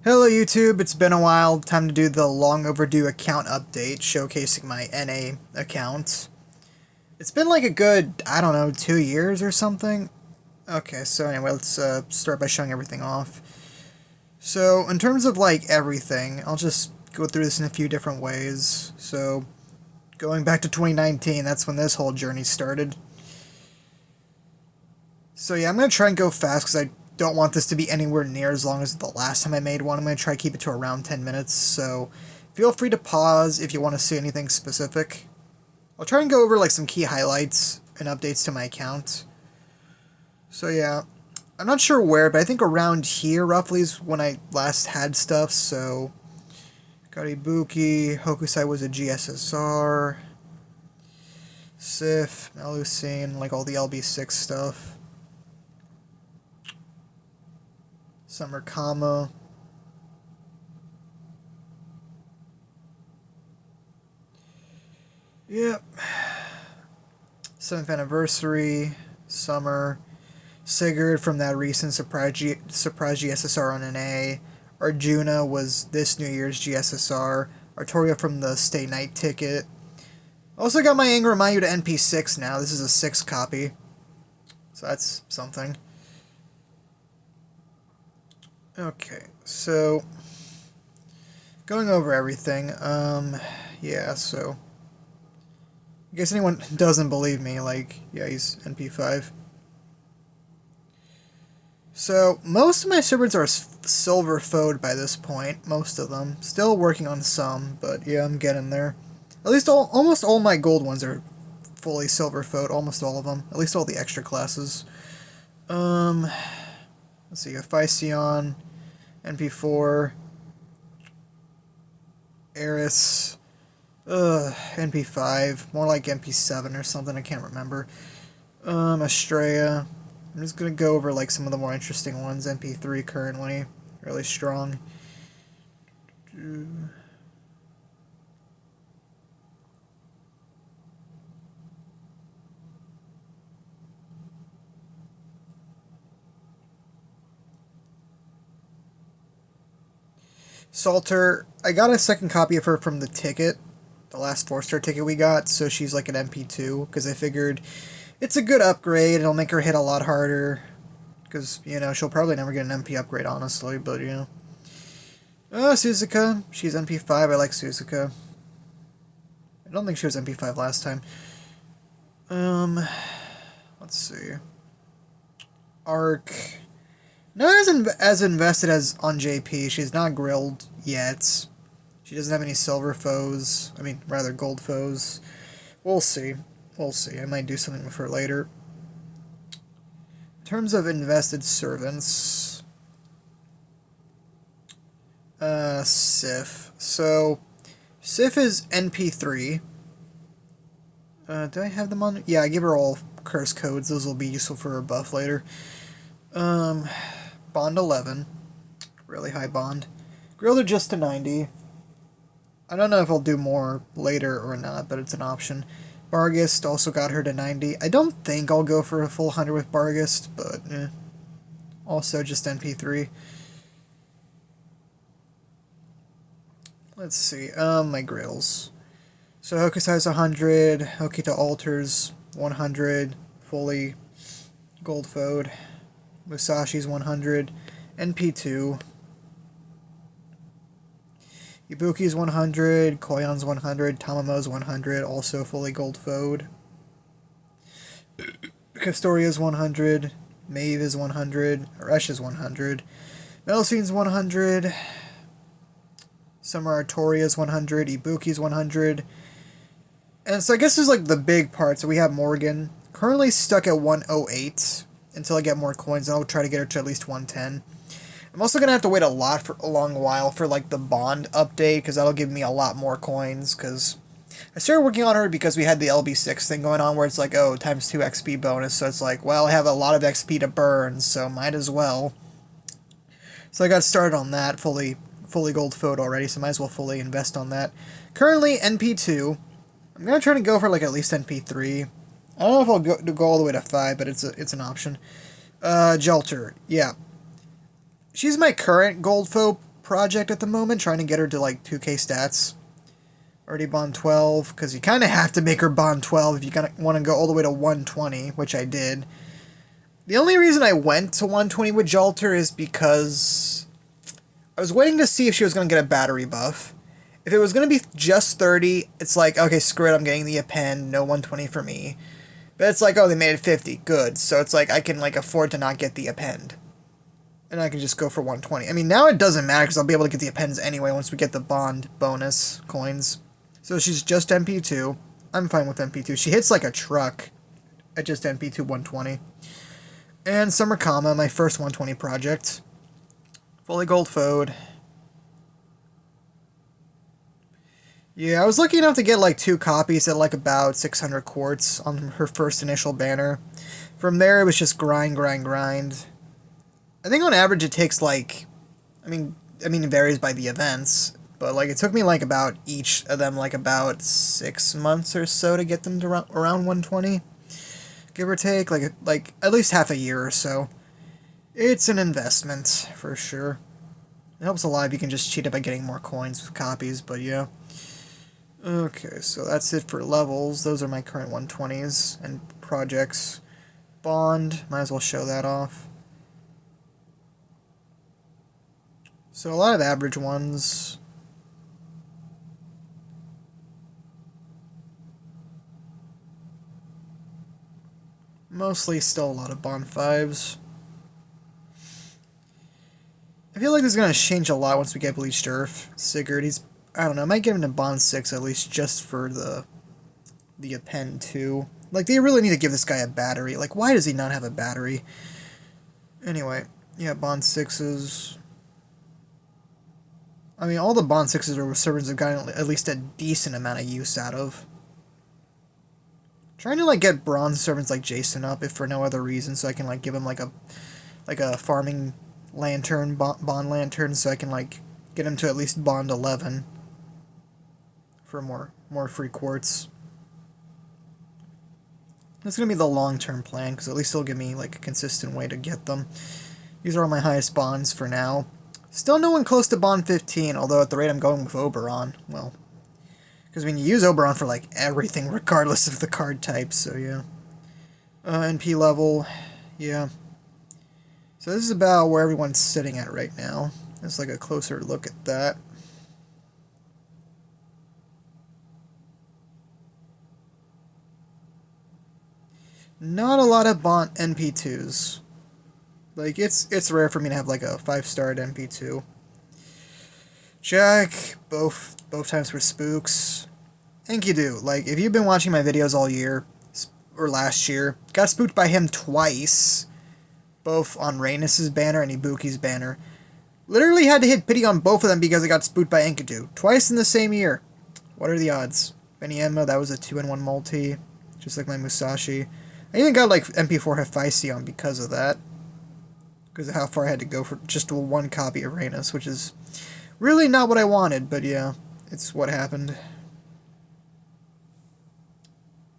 Hello YouTube, it's been a while. Time to do the long overdue account update showcasing my NA account. It's been like a good, I don't know, 2 years or something. Okay, so anyway, let's start by showing everything off. So, in terms of like everything, I'll just go through this in a few different ways. So, going back to 2019, that's when this whole journey started. So yeah, I'm going to try and go fast because I don't want this to be anywhere near as long as the last time I made one. I'm going to try to keep it to around 10 minutes, so feel free to pause if you want to see anything specific. I'll try and go over like some key highlights and updates to my account. So yeah, I'm not sure where, but I think around here roughly is when I last had stuff, so got Ibuki, Hokusai was a GSSR, Sif, Melusine, like all the LB6 stuff. Summer Kama. Yep. 7th anniversary. Summer. Sigurd from that recent surprise GSSR on an A. Arjuna was this New Year's GSSR. Artoria from the Stay Night ticket. Also got my Anger Mayu to NP6 now. This is a 6 copy. So that's something. Okay, so going over everything, yeah, so I guess anyone doesn't believe me, like, yeah, he's NP5. So, most of my servers are silver foed by this point, most of them. Still working on some, but yeah, I'm getting there. At least almost all my gold ones are fully silver foed, almost all of them. At least all the extra classes. Let's see, Physion, NP4, Eris, NP5, more like NP7 or something, I can't remember. Estrella. I'm just gonna go over like some of the more interesting ones. NP3 currently, really strong. Salter, I got a second copy of her from the ticket, the last 4-star ticket we got, so she's like an MP2, because I figured it's a good upgrade, it'll make her hit a lot harder, because, you know, she'll probably never get an MP upgrade, honestly, but, you know. Suzuka, she's NP5, I like Suzuka. I don't think she was NP5 last time. Let's see. Arc. Not as invested as on JP. She's not grilled yet. She doesn't have any silver foes. I mean, rather gold foes. We'll see. We'll see. I might do something with her later. In terms of invested servants, Sif. So, Sif is NP3. Do I have them on? Yeah, I give her all curse codes. Those will be useful for her buff later. Bond 11. Really high bond. Grilled her just to 90. I don't know if I'll do more later or not, but it's an option. Barghest also got her to 90. I don't think I'll go for a full 100 with Barghest, but also just NP3. Let's see, my grills. So Hokusai's 100, Hokita Altars 100, fully gold foed. Musashi's 100, NP2. Ibuki's 100, Koyon's 100, Tamamo's 100, also fully gold foed. Castoria's 100, Maeve is 100, Aresh is 100, Melusine's 100, Summer Artoria's 100, Ibuki's 100. And so I guess there's like the big part. So we have Morgan, currently stuck at 108 until I get more coins. I'll try to get her to at least 110. I'm also gonna have to wait a long while for like the bond update because that'll give me a lot more coins. Because I started working on her because we had the LB6 thing going on where it's like, oh, times 2 XP bonus. So it's like, well, I have a lot of XP to burn, so might as well. So I got started on that, fully gold foed already, so might as well fully invest on that. Currently NP2. I'm gonna try to go for like at least NP3. I don't know if I'll go all the way to 5, but it's an option. Jelter, yeah. She's my current gold foe project at the moment, trying to get her to like 2k stats. Already bond 12, because you kind of have to make her bond 12 if you want to go all the way to 120, which I did. The only reason I went to 120 with Jalter is because I was waiting to see if she was going to get a battery buff. If it was going to be just 30, it's like, okay, screw it, I'm getting the append, no 120 for me. But it's like, oh, they made it 50, good. So it's like, I can like afford to not get the append. And I can just go for 120. I mean, now it doesn't matter because I'll be able to get the appends anyway once we get the bond bonus coins. So she's just MP2. I'm fine with MP2. She hits like a truck at just MP2 120. And Summer Kama, my first 120 project. Fully gold Fode. Yeah, I was lucky enough to get like 2 copies at like about 600 quartz on her first initial banner. From there, it was just grind, grind, grind. I think on average it takes like, I mean it varies by the events, but like it took me like about each of them like about 6 months or so to get them to around 120, give or take, like at least half a year or so. It's an investment for sure. It helps a lot if you can just cheat it by getting more coins with copies, but yeah. Okay, so that's it for levels. Those are my current 120s and projects. Bond, might as well show that off. So a lot of average ones. Mostly still a lot of Bond 5s. I feel like this is going to change a lot once we get Bleached Earth. Sigurd, I don't know, I might give him to Bond 6 at least just for the append too. Like, they really need to give this guy a battery. Like, why does he not have a battery? Anyway, yeah, Bond 6s. I mean, all the Bond 6s or servants have gotten at least a decent amount of use out of. Trying to, like, get bronze servants like Jason up, if for no other reason, so I can, like, give him, like a farming lantern, bond lantern, so I can, like, get him to at least bond 11 for more free quartz. That's going to be the long-term plan, because at least it'll give me, like, a consistent way to get them. These are all my highest bonds for now. Still no one close to bond 15, although at the rate I'm going with Oberon, well, because I mean, you use Oberon for, like, everything, regardless of the card type, so yeah. NP level, yeah. So this is about where everyone's sitting at right now. It's like a closer look at that. Not a lot of Bond NP2s. Like, it's rare for me to have, like, a 5-star NP2. Jack, both times for spooks. Enkidu, like, if you've been watching my videos all year, or last year, got spooked by him twice, both on Rhaenys' banner and Ibuki's banner. Literally had to hit pity on both of them because I got spooked by Enkidu. Twice in the same year. What are the odds? Benny Emma, that was a 2-in-1 multi, just like my Musashi. I even got, like, MP4 Hephaestion because of that. Because of how far I had to go for just one copy of Rhaenys, which is really not what I wanted, but yeah, it's what happened.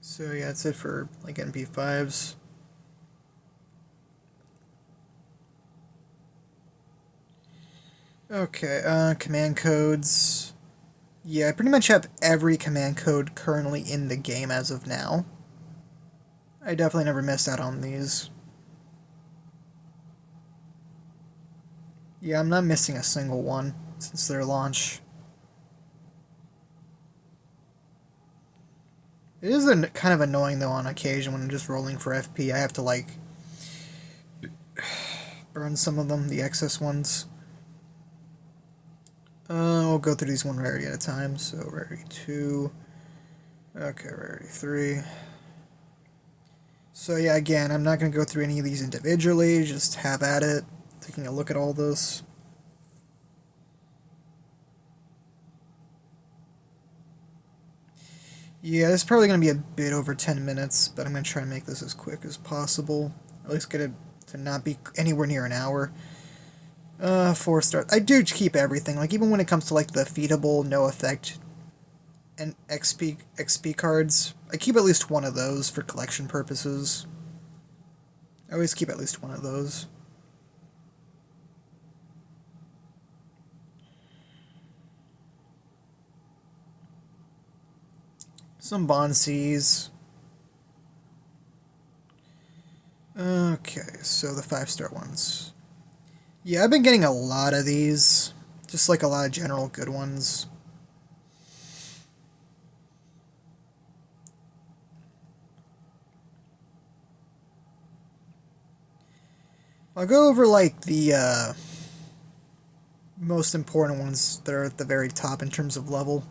So yeah, that's it for, like, NP5s. Okay, command codes. Yeah, I pretty much have every command code currently in the game as of now. I definitely never missed out on these. Yeah, I'm not missing a single one since their launch. It is kind of annoying, though, on occasion when I'm just rolling for FP. I have to, like, burn some of them, the excess ones. We'll go through these one rarity at a time. So, rarity 2. Okay, rarity 3. So, yeah, again, I'm not going to go through any of these individually. Just have at it. Taking a look at all this. Yeah, this is probably going to be a bit over 10 minutes, but I'm going to try and make this as quick as possible. At least get it to not be anywhere near an hour. 4 stars. I do keep everything, like, even when it comes to, like, the feedable, no effect, and XP cards, I keep at least one of those for collection purposes. I always keep at least one of those. Some Bond Seas. Okay, so the 5-star ones. Yeah, I've been getting a lot of these. Just like a lot of general good ones. I'll go over like the most important ones that are at the very top in terms of level.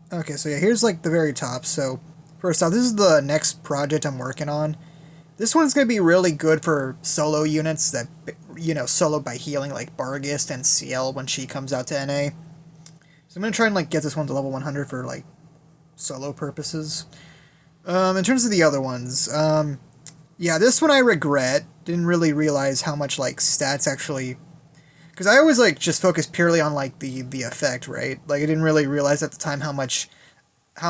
Okay, so yeah, here's like the very top. So first off, this is the next project I'm working on. This one's going to be really good for solo units that, solo by healing, like Barghest and CL when she comes out to NA. So I'm going to try and like get this one to level 100 for like solo purposes. In terms of the other ones, yeah, this one I regret. Didn't really realize how much like stats actually, because I always like just focus purely on like the effect, right? Like I didn't really realize at the time how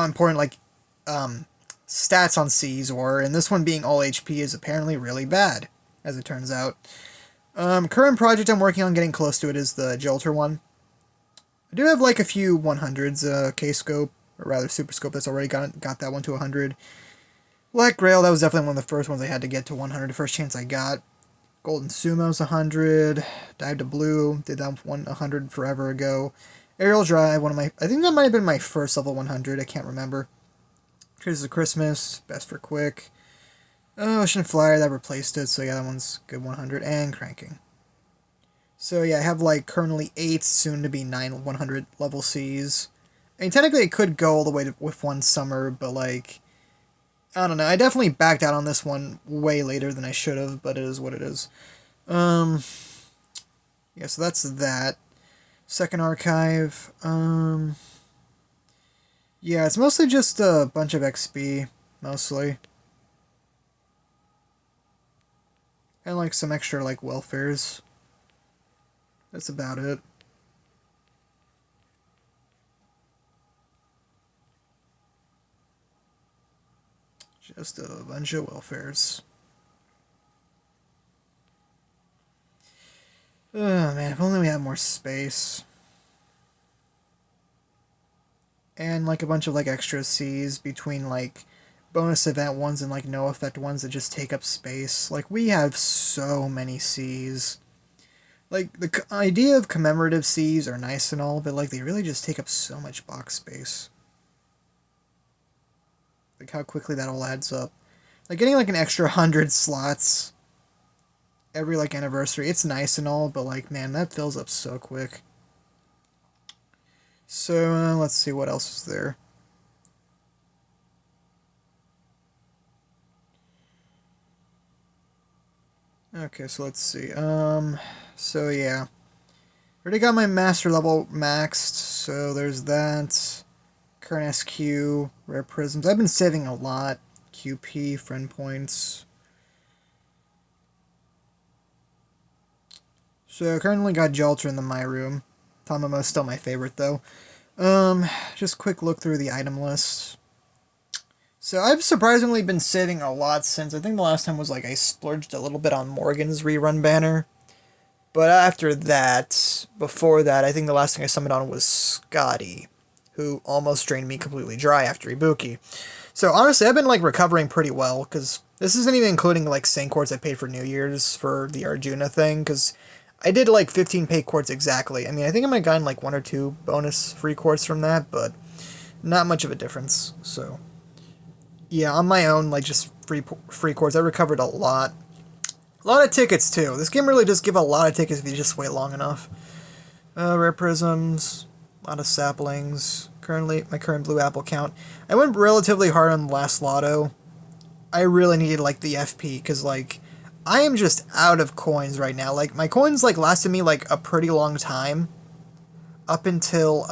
important like stats on C's were, and this one being all HP is apparently really bad, as it turns out. Current project I'm working on getting close to it is the Jolter one. I do have like a few 100s, K-Scope, or rather Super Scope that's already got that one to 100. Black Grail, that was definitely one of the first ones I had to get to 100, the first chance I got. Golden Sumo's 100. Dive to Blue, did that one 100 forever ago. Aerial Drive, I think that might have been my first level 100, I can't remember. Traces of Christmas, Best for Quick. Ocean Flyer, that replaced it, so yeah, that one's good 100. And Cranking. So yeah, I have like currently 8, soon to be 9 100 level Cs. I mean, technically it could go all the way with one summer, but like, I don't know. I definitely backed out on this one way later than I should have, but it is what it is. Yeah, so that's that. Second archive. Yeah, it's mostly just a bunch of XP, mostly. And like some extra like welfares. That's about it. Just a bunch of welfares. Oh man, if only we had more space. And like a bunch of like extra C's between like bonus event ones and like no effect ones that just take up space. Like we have so many C's. Like the idea of commemorative C's are nice and all, but like they really just take up so much box space. Like how quickly that all adds up. Like getting like an extra 100 slots every like anniversary, it's nice and all, but like man, that fills up so quick. So let's see what else is there. Okay, so let's see. So yeah, already got my master level maxed. So there's that. Current SQ, rare prisms. I've been saving a lot. QP, friend points. So currently got Jolter in my room. Tamamo's still my favorite though. Just quick look through the item list. So I've surprisingly been saving a lot since I think the last time was like I splurged a little bit on Morgan's rerun banner. But after that, before that, I think the last thing I summoned on was Scotty, who almost drained me completely dry after Ibuki. So honestly, I've been like recovering pretty well, because this isn't even including like Saint Quartz I paid for New Year's for the Arjuna thing, because I did like 15 pay quartz exactly. I mean, I think I might have gotten like 1 or 2 bonus free quartz from that, but not much of a difference. So yeah, on my own, like just free quartz, I recovered a lot. A lot of tickets too. This game really does give a lot of tickets if you just wait long enough. Rare prisms, a lot of saplings. Currently, my current blue apple count. I went relatively hard on the last lotto. I really needed like the FP because like I am just out of coins right now. Like my coins like lasted me like a pretty long time, up until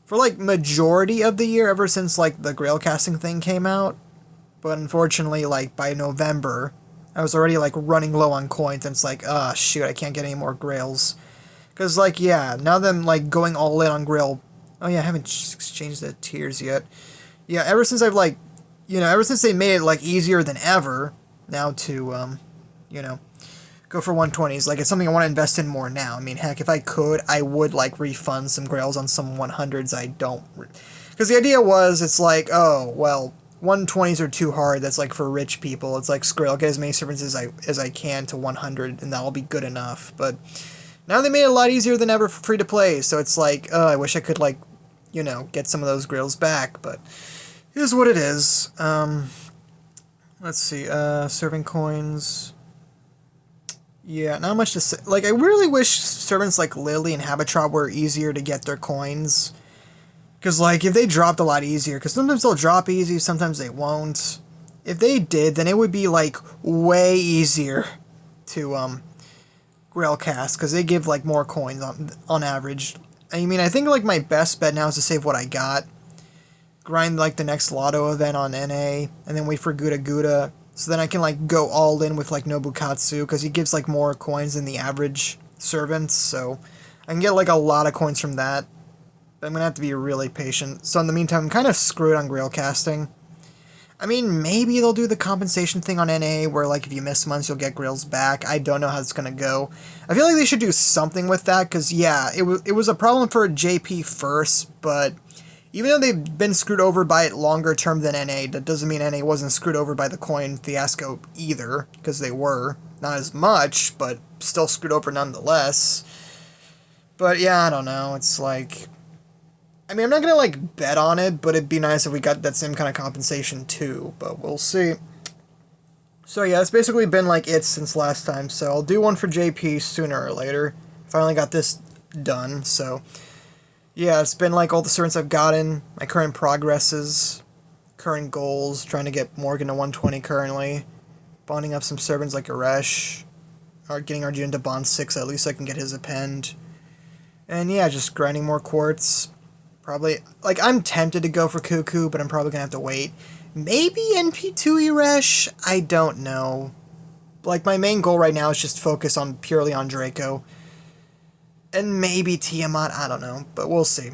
for like majority of the year, ever since like the Grail casting thing came out. But unfortunately, like by November, I was already like running low on coins, and it's like, shoot, I can't get any more Grails. Cause like yeah, now that I'm like going all in on Grail. Oh yeah, I haven't exchanged the tiers yet. Yeah, ever since I've like ever since they made it, like, easier than ever now to, you know, go for 120s. Like, it's something I want to invest in more now. I mean, heck, if I could, I would, like, refund some grails on some 100s I don't. Because the idea was, it's like, oh, well, 120s are too hard. That's, like, for rich people. It's like, screw it, I'll get as many servants as I can to 100, and that'll be good enough. But now they made it a lot easier than ever for free to play, so it's like, oh, I wish I could, like, get some of those grails back, but it is what it is. Let's see, serving coins. Yeah, not much to say. Like, I really wish servants like Lily and Habitrot were easier to get their coins. Because, like, if they dropped a lot easier, because sometimes they'll drop easy, sometimes they won't. If they did, then it would be, like, way easier to, Grail cast, because they give, like, more coins on average. I mean, I think, like, my best bet now is to save what I got. Grind, like, the next Lotto event on NA, and then wait for Guda Guda, so then I can, like, go all in with, like, Nobukatsu, because he gives, like, more coins than the average servants, so I can get, like, a lot of coins from that. But I'm gonna have to be really patient. So in the meantime, I'm kind of screwed on Grail casting. I mean, maybe they'll do the compensation thing on NA, where, like, if you miss months, you'll get grails back. I don't know how it's gonna go. I feel like they should do something with that, because, yeah, it was a problem for JP first, but even though they've been screwed over by it longer term than NA, that doesn't mean NA wasn't screwed over by the coin fiasco either, because they were. Not as much, but still screwed over nonetheless. But, yeah, I don't know. It's like, I mean, I'm not gonna, like, bet on it, but it'd be nice if we got that same kind of compensation, too. But we'll see. So, yeah, it's basically been, like, it since last time. So, I'll do one for JP sooner or later. Finally got this done, so yeah, it's been, like, all the servants I've gotten, my current progresses, current goals, trying to get Morgan to 120 currently, bonding up some servants like Aresh, or getting Arjun to bond 6 at least so I can get his append. And yeah, just grinding more quartz. Probably, like, I'm tempted to go for Cuckoo, but I'm probably gonna have to wait. Maybe NP2 Eresh? I don't know. Like, my main goal right now is just focus on purely on Draco. And maybe Tiamat, I don't know, but we'll see.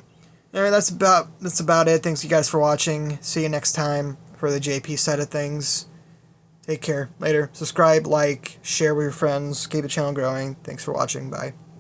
Anyway, that's about it. Thanks you guys for watching. See you next time for the JP side of things. Take care. Later. Subscribe, like, share with your friends. Keep the channel growing. Thanks for watching. Bye.